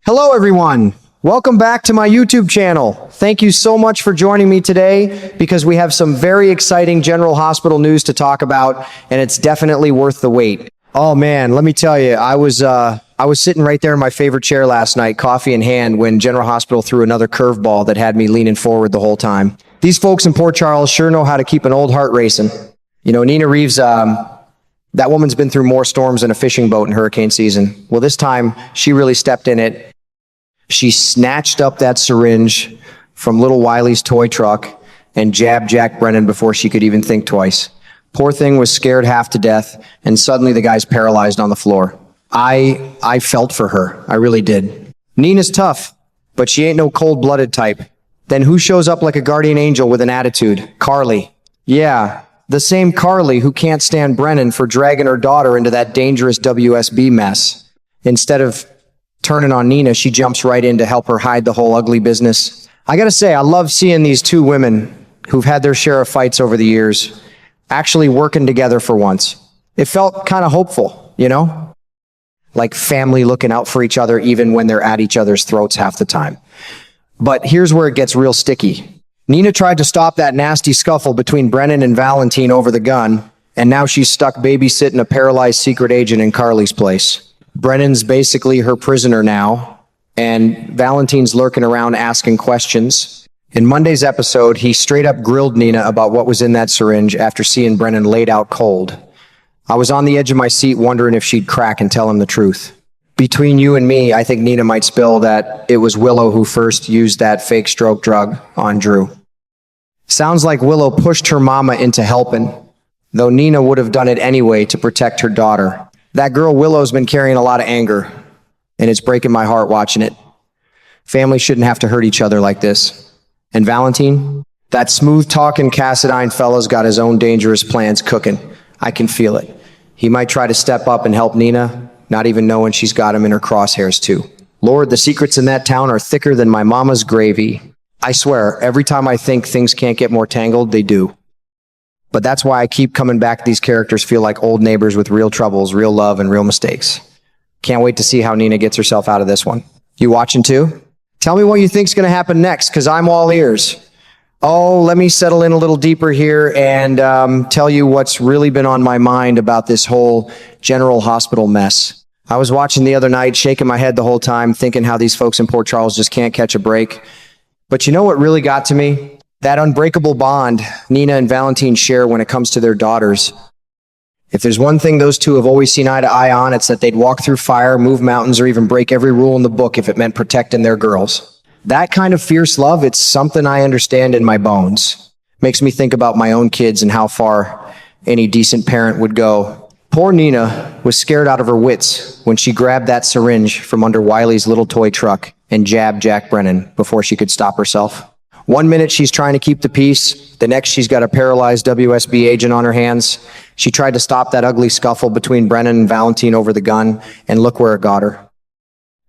Hello, everyone. Welcome back to my YouTube channel. Thank you so much for joining me today because we have some very exciting General Hospital news to talk about, and it's definitely worth the wait. Oh man, let me tell you, I was sitting right there in my favorite chair last night, coffee in hand, when General Hospital threw another curveball that had me leaning forward the whole time. These folks in Port Charles sure know how to keep an old heart racing. You know, Nina Reeves, that woman's been through more storms than a fishing boat in hurricane season. Well, this time she really stepped in it. She snatched up that syringe from little Wiley's toy truck and jabbed Jack Brennan before she could even think twice. Poor thing was scared half to death, and suddenly the guy's paralyzed on the floor. I felt for her. I really did. Nina's tough, but she ain't no cold-blooded type. Then who shows up like a guardian angel with an attitude? Carly. Yeah, the same Carly who can't stand Brennan for dragging her daughter into that dangerous WSB mess. Instead of turning on Nina, she jumps right in to help her hide the whole ugly business. I gotta say, I love seeing these two women who've had their share of fights over the years actually working together for once. It felt kind of hopeful, you know? Like family looking out for each other even when they're at each other's throats half the time. But here's where it gets real sticky. Nina tried to stop that nasty scuffle between Brennan and Valentine over the gun, and now she's stuck babysitting a paralyzed secret agent in Carly's place. Brennan's basically her prisoner now, and Valentine's lurking around asking questions. In Monday's episode, he straight up grilled Nina about what was in that syringe after seeing Brennan laid out cold. I was on the edge of my seat wondering if she'd crack and tell him the truth. Between you and me, I think Nina might spill that it was Willow who first used that fake stroke drug on Drew. Sounds like Willow pushed her mama into helping, though Nina would have done it anyway to protect her daughter. That girl Willow's been carrying a lot of anger, and it's breaking my heart watching it. Families shouldn't have to hurt each other like this. And Valentine, that smooth-talking Cassadine fella's got his own dangerous plans cooking. I can feel it. He might try to step up and help Nina, not even knowing she's got him in her crosshairs too. Lord, the secrets in that town are thicker than my mama's gravy. I swear, every time I think things can't get more tangled, they do. But that's why I keep coming back. These characters feel like old neighbors with real troubles, real love, and real mistakes. Can't wait to see how Nina gets herself out of this one. You watching too? Tell me what you think's going to happen next, because I'm all ears. Oh, let me settle in a little deeper here and tell you what's really been on my mind about this whole General Hospital mess. I was watching the other night, shaking my head the whole time, thinking how these folks in Port Charles just can't catch a break. But you know what really got to me? That unbreakable bond Nina and Valentine share when it comes to their daughters. If there's one thing those two have always seen eye to eye on, it's that they'd walk through fire, move mountains, or even break every rule in the book if it meant protecting their girls. That kind of fierce love, it's something I understand in my bones. Makes me think about my own kids and how far any decent parent would go. Poor Nina was scared out of her wits when she grabbed that syringe from under Wiley's little toy truck and jabbed Jack Brennan before she could stop herself. 1 minute she's trying to keep the peace, the next she's got a paralyzed WSB agent on her hands. She tried to stop that ugly scuffle between Brennan and Valentine over the gun, and look where it got her.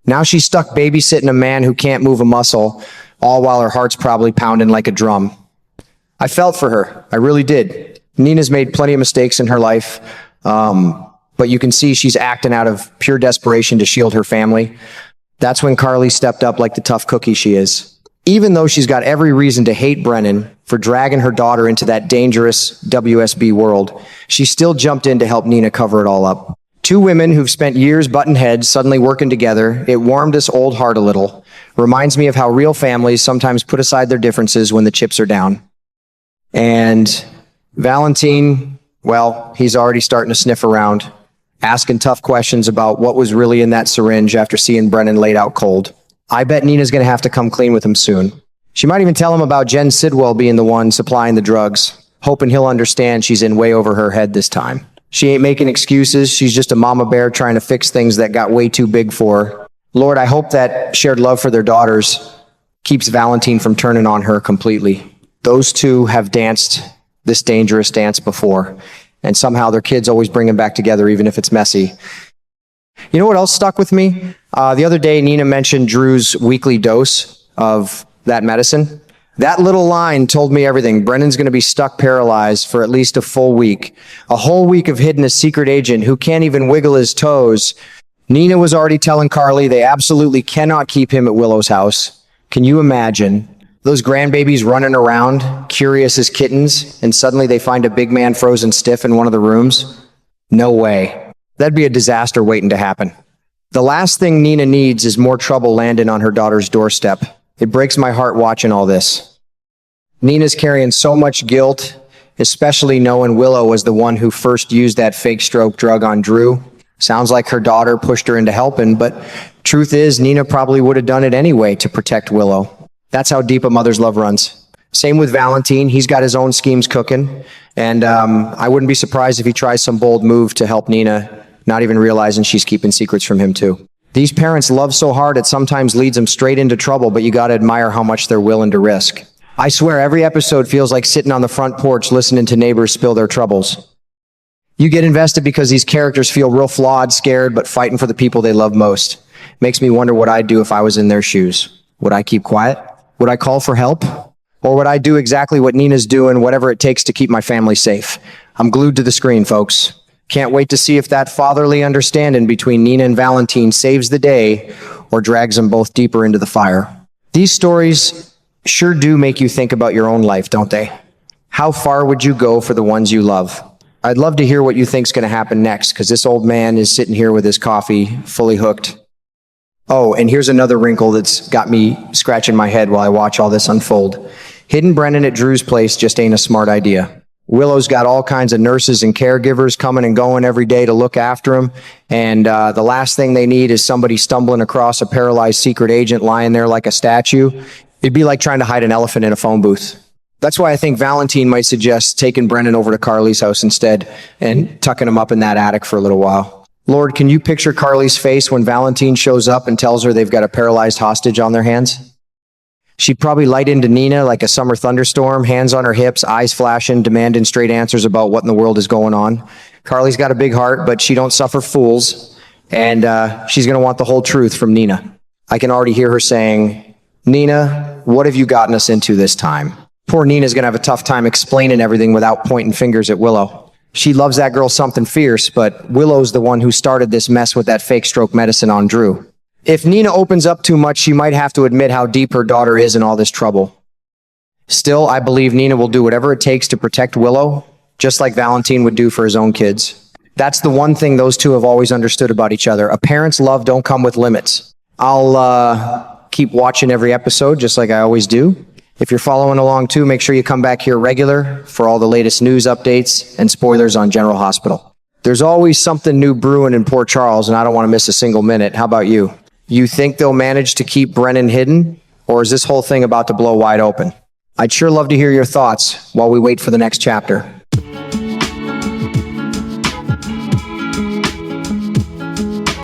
Now she's stuck babysitting a man who can't move a muscle, all while her heart's probably pounding like a drum. I felt for her, I really did. Nina's made plenty of mistakes in her life, but you can see she's acting out of pure desperation to shield her family. That's when Carly stepped up like the tough cookie she is. Even though she's got every reason to hate Brennan for dragging her daughter into that dangerous WSB world, she still jumped in to help Nina cover it all up. Two women who've spent years butting heads suddenly working together. It warmed this old heart a little. Reminds me of how real families sometimes put aside their differences when the chips are down. And Valentine, well, he's already starting to sniff around, asking tough questions about what was really in that syringe after seeing Brennan laid out cold. I bet Nina's going to have to come clean with him soon. She might even tell him about Jen Sidwell being the one supplying the drugs, hoping he'll understand she's in way over her head this time. She ain't making excuses. She's just a mama bear trying to fix things that got way too big for her. Lord, I hope that shared love for their daughters keeps Valentine from turning on her completely. Those two have danced this dangerous dance before, and somehow their kids always bring them back together, even if it's messy. You know what else stuck with me? The other day, Nina mentioned Drew's weekly dose of that medicine. That little line told me everything. Brennan's going to be stuck paralyzed for at least a full week. A whole week of hiding a secret agent who can't even wiggle his toes Nina was already telling Carly they absolutely cannot keep him at Willow's house. Can you imagine? Those grandbabies running around, curious as kittens, and suddenly they find a big man frozen stiff in one of the rooms? No way. That'd be a disaster waiting to happen. The last thing Nina needs is more trouble landing on her daughter's doorstep. It breaks my heart watching all this. Nina's carrying so much guilt, especially knowing Willow was the one who first used that fake stroke drug on Drew. Sounds like her daughter pushed her into helping, but truth is, Nina probably would have done it anyway to protect Willow. That's how deep a mother's love runs. Same with Valentine. He's got his own schemes cooking, and I wouldn't be surprised if he tries some bold move to help Nina, not even realizing she's keeping secrets from him too. These parents love so hard it sometimes leads them straight into trouble, but you gotta admire how much they're willing to risk. I swear every episode feels like sitting on the front porch listening to neighbors spill their troubles. You get invested because these characters feel real flawed, scared, but fighting for the people they love most. Makes me wonder what I'd do if I was in their shoes. Would I keep quiet? Would I call for help? Or would I do exactly what Nina's doing, whatever it takes to keep my family safe? I'm glued to the screen, folks. Can't wait to see if that fatherly understanding between Nina and Valentine saves the day or drags them both deeper into the fire. These stories sure do make you think about your own life, don't they? How far would you go for the ones you love? I'd love to hear what you think's going to happen next, because this old man is sitting here with his coffee, fully hooked. Oh, and here's another wrinkle that's got me scratching my head while I watch all this unfold. Hidden Brennan at Drew's place just ain't a smart idea. Willow's got all kinds of nurses and caregivers coming and going every day to look after him, and the last thing they need is somebody stumbling across a paralyzed secret agent lying there like a statue. It'd be like trying to hide an elephant in a phone booth. That's why I think Valentine might suggest taking Brennan over to Carly's house instead and tucking him up in that attic for a little while. Lord, can you picture Carly's face when Valentine shows up and tells her they've got a paralyzed hostage on their hands? She'd probably light into Nina like a summer thunderstorm, hands on her hips, eyes flashing, demanding straight answers about what in the world is going on. Carly's got a big heart, but she don't suffer fools, and she's going to want the whole truth from Nina. I can already hear her saying, Nina, what have you gotten us into this time? Poor Nina's going to have a tough time explaining everything without pointing fingers at Willow. She loves that girl something fierce, but Willow's the one who started this mess with that fake stroke medicine on Drew. If Nina opens up too much, she might have to admit how deep her daughter is in all this trouble. Still, I believe Nina will do whatever it takes to protect Willow, just like Valentine would do for his own kids. That's the one thing those two have always understood about each other. A parent's love don't come with limits. I'll keep watching every episode, just like I always do. If you're following along too, make sure you come back here regular for all the latest news updates and spoilers on General Hospital. There's always something new brewing in Port Charles, and I don't want to miss a single minute. How about you? You think they'll manage to keep Brennan hidden, or is this whole thing about to blow wide open? I'd sure love to hear your thoughts while we wait for the next chapter.